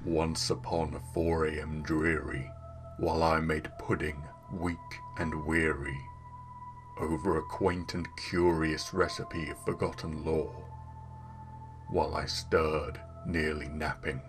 Once upon a 4 a.m. dreary, while I made pudding, weak and weary, over a quaint and curious recipe of forgotten lore, while I stirred, nearly napping,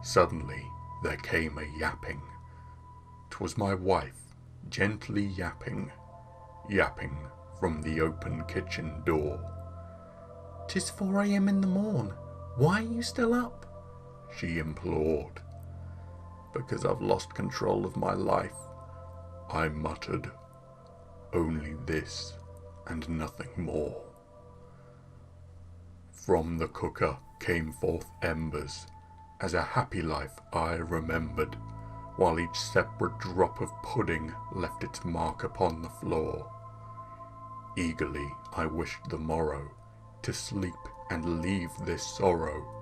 suddenly there came a yapping. 'Twas my wife, gently yapping, yapping from the open kitchen door. "'Tis 4 a.m. in the morn. Why are you still up?" she implored. "Because I've lost control of my life," I muttered. "Only this and nothing more." From the cooker came forth embers, as a happy life I remembered, while each separate drop of pudding left its mark upon the floor. Eagerly I wished the morrow, to sleep and leave this sorrow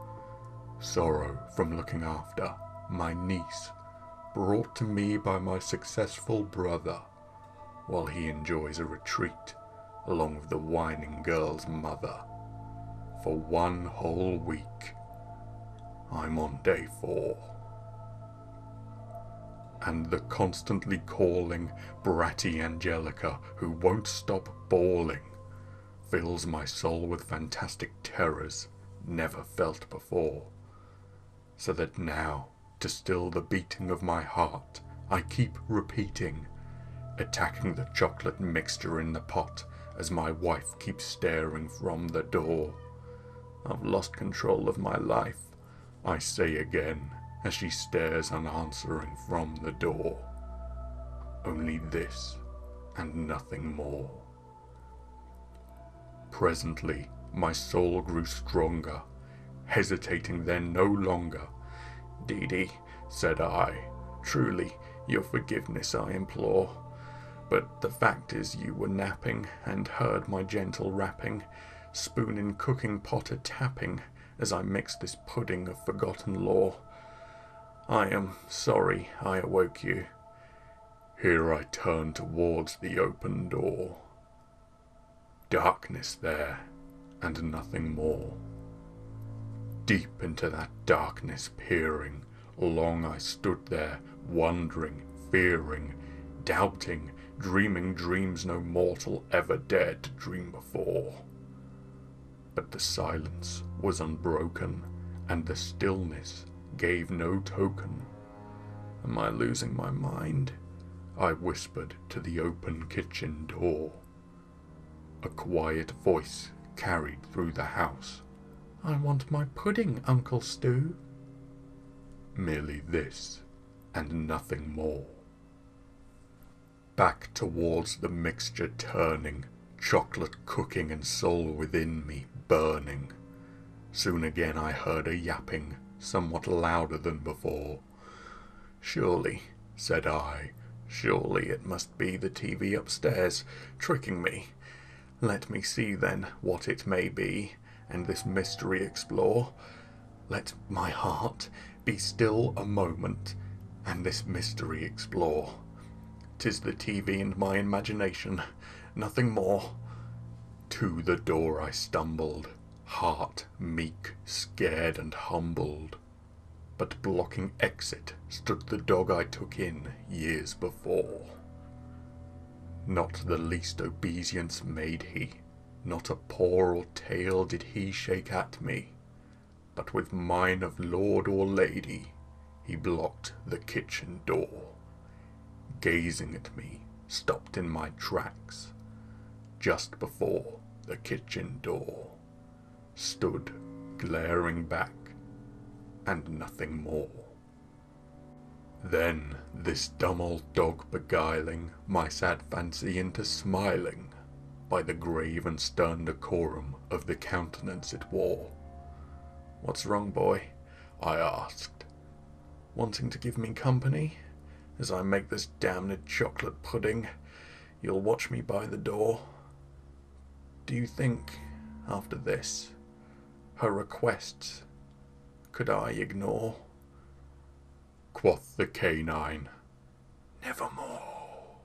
from looking after my niece, brought to me by my successful brother, while he enjoys a retreat along with the whining girl's mother. For 1 whole week, I'm on day 4. And the constantly calling, bratty Angelica, who won't stop bawling, fills my soul with fantastic terrors never felt before. So that now, to still the beating of my heart, I keep repeating, attacking the chocolate mixture in the pot as my wife keeps staring from the door. I've lost control of my life, I say again, as she stares unanswering from the door. Only this and nothing more. Presently my soul grew stronger, hesitating then no longer. "Dee Dee," said I, "truly your forgiveness I implore. But the fact is you were napping, and heard my gentle rapping, spoon in cooking pot a-tapping, as I mixed this pudding of forgotten lore. I am sorry I awoke you." Here I turned towards the open door. Darkness there, and nothing more. Deep into that darkness peering, long I stood there, wondering, fearing, doubting, dreaming dreams no mortal ever dared to dream before. But the silence was unbroken, and the stillness gave no token. "Am I losing my mind?" I whispered to the open kitchen door. A quiet voice carried through the house. "I want my pudding, Uncle Stu." Merely this, and nothing more. Back towards the mixture turning, chocolate cooking and soul within me burning. Soon again I heard a yapping, somewhat louder than before. "Surely," said I, "surely it must be the TV upstairs, tricking me. Let me see then what it may be, and this mystery explore. Let my heart be still a moment, and this mystery explore. 'Tis the TV and my imagination, nothing more." To the door I stumbled, heart meek, scared and humbled. But blocking exit stood the dog I took in years before. Not the least obeisance made he, not a paw or tail did he shake at me, but with mine of lord or lady he blocked the kitchen door. Gazing at me, stopped in my tracks, just before the kitchen door, stood glaring back, and nothing more. Then this dumb old dog beguiling my sad fancy into smiling, by the grave and stern decorum of the countenance it wore. "What's wrong, boy?" I asked. "Wanting to give me company? As I make this damned chocolate pudding, you'll watch me by the door? Do you think, after this, her requests could I ignore?" Quoth the canine, "Nevermore."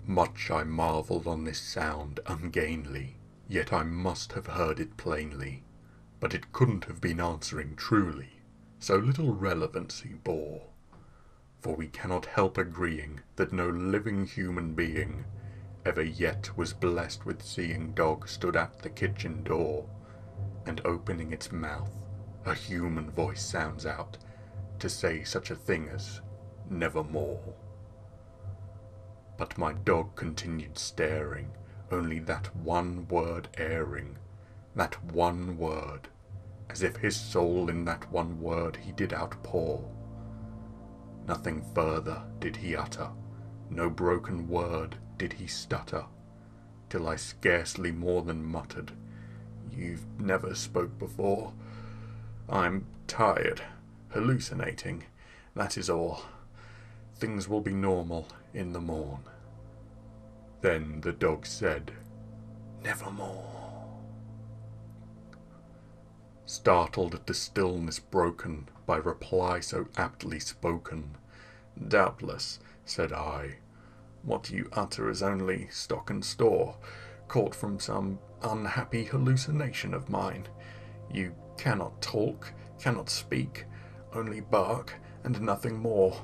Much I marvelled on this sound ungainly, yet I must have heard it plainly, but it couldn't have been answering truly so little relevance he bore. For we cannot help agreeing that no living human being ever yet was blessed with seeing dog stood at the kitchen door, and opening its mouth, a human voice sounds out to say such a thing as nevermore. But my dog continued staring, only that one word airing, that one word, as if his soul in that one word he did outpour. Nothing further did he utter, no broken word did he stutter, till I scarcely more than muttered, "You've never spoke before. I'm tired, hallucinating, that is all. Things will be normal in the morn." Then the dog said, "Nevermore." Startled at the stillness broken by reply so aptly spoken, "Doubtless," said I, "what you utter is only stock and store, caught from some unhappy hallucination of mine. You cannot talk, cannot speak, only bark, and nothing more.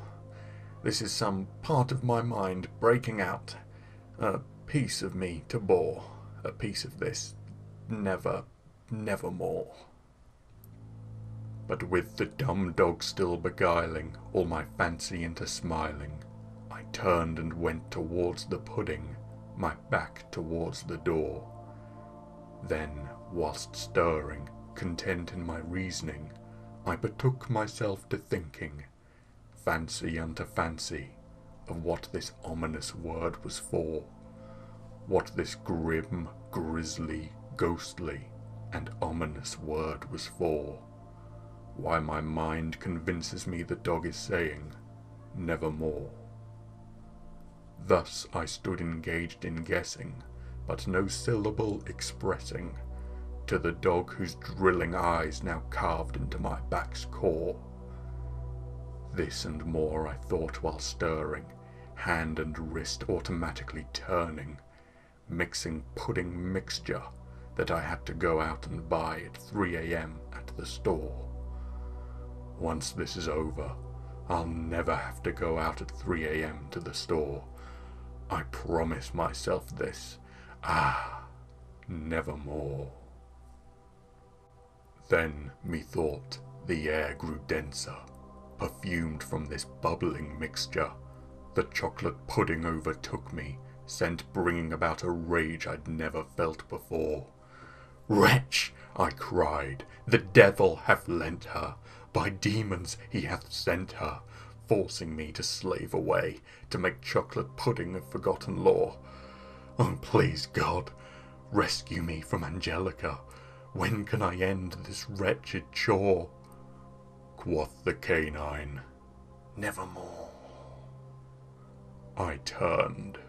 This is some part of my mind breaking out, a piece of me to bore, a piece of this nevermore." But with the dumb dog still beguiling all my fancy into smiling, I turned and went towards the pudding, my back towards the door. Then, whilst stirring, content in my reasoning, I betook myself to thinking, fancy unto fancy, of what this ominous word was for, what this grim, grisly, ghostly, and ominous word was for. Why my mind convinces me the dog is saying, nevermore. Thus I stood engaged in guessing, but no syllable expressing, to the dog whose drilling eyes now carved into my back's core. This and more I thought while stirring, hand and wrist automatically turning, mixing pudding mixture that I had to go out and buy at 3 a.m. at the store. Once this is over, I'll never have to go out at 3 a.m. to the store. I promise myself this. Nevermore. Then, methought, the air grew denser, perfumed from this bubbling mixture. The chocolate pudding overtook me, scent bringing about a rage I'd never felt before. "Wretch!" I cried, "the devil hath lent her. By demons he hath sent her, forcing me to slave away, to make chocolate pudding of forgotten lore. Oh, please God, rescue me from Angelica. When can I end this wretched chore?" Quoth the canine, "Nevermore." I turned.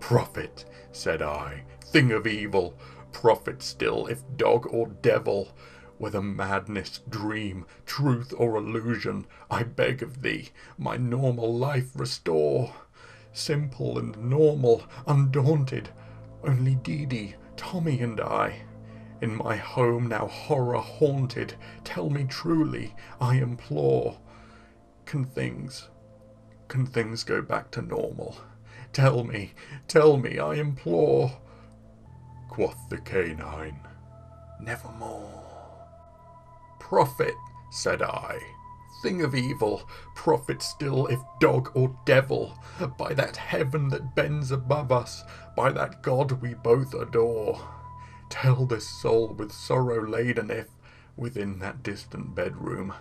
"Prophet," said I, "thing of evil, prophet still, if dog or devil, whether madness, dream, truth, or illusion, I beg of thee, my normal life restore. Simple and normal, undaunted, only Dee, Tommy, and I. In my home now horror haunted, tell me truly, I implore. Can things go back to normal? Tell me, I implore." Quoth the canine, "Nevermore." "Prophet," said I, "thing of evil, prophet still, if dog or devil, by that heaven that bends above us, by that God we both adore, tell this soul with sorrow laden if, within that distant bedroom,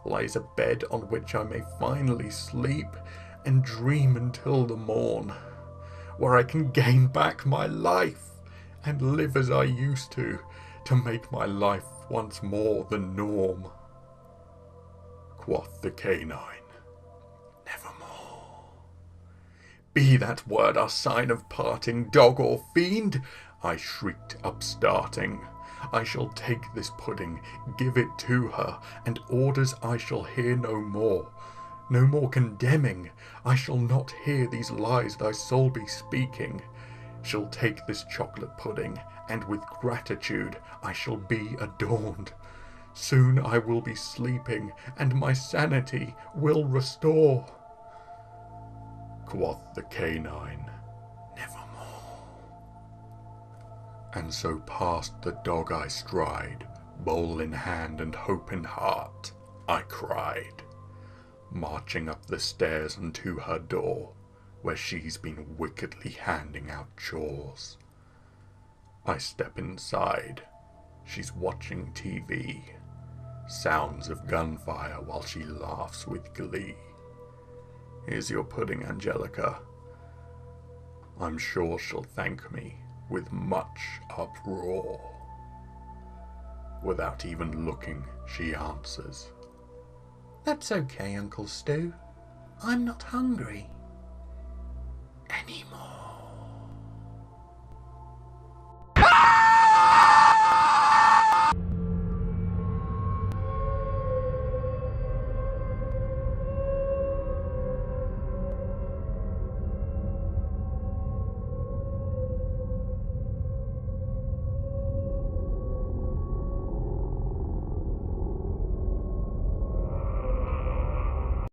lies a bed on which I may finally sleep and dream until the morn, where I can gain back my life and live as I used to make my life once more the norm." Quoth the canine, "Nevermore." "Be that word our sign of parting, dog or fiend?" I shrieked, upstarting. "I shall take this pudding, give it to her, and orders I shall hear no more condemning. I shall not hear these lies thy soul be speaking. Shall take this chocolate pudding, and with gratitude I shall be adorned. Soon I will be sleeping, and my sanity will restore. Quoth the canine, Nevermore. And so past the dog I stride, bowl in hand and hope in heart, I cried, marching up the stairs unto her door, where she's been wickedly handing out chores. I step inside, she's watching TV, sounds of gunfire while she laughs with glee. Here's your pudding, Angelica. I'm sure she'll thank me with much uproar. Without even looking, she answers, That's okay, Uncle Stu. I'm not hungry anymore.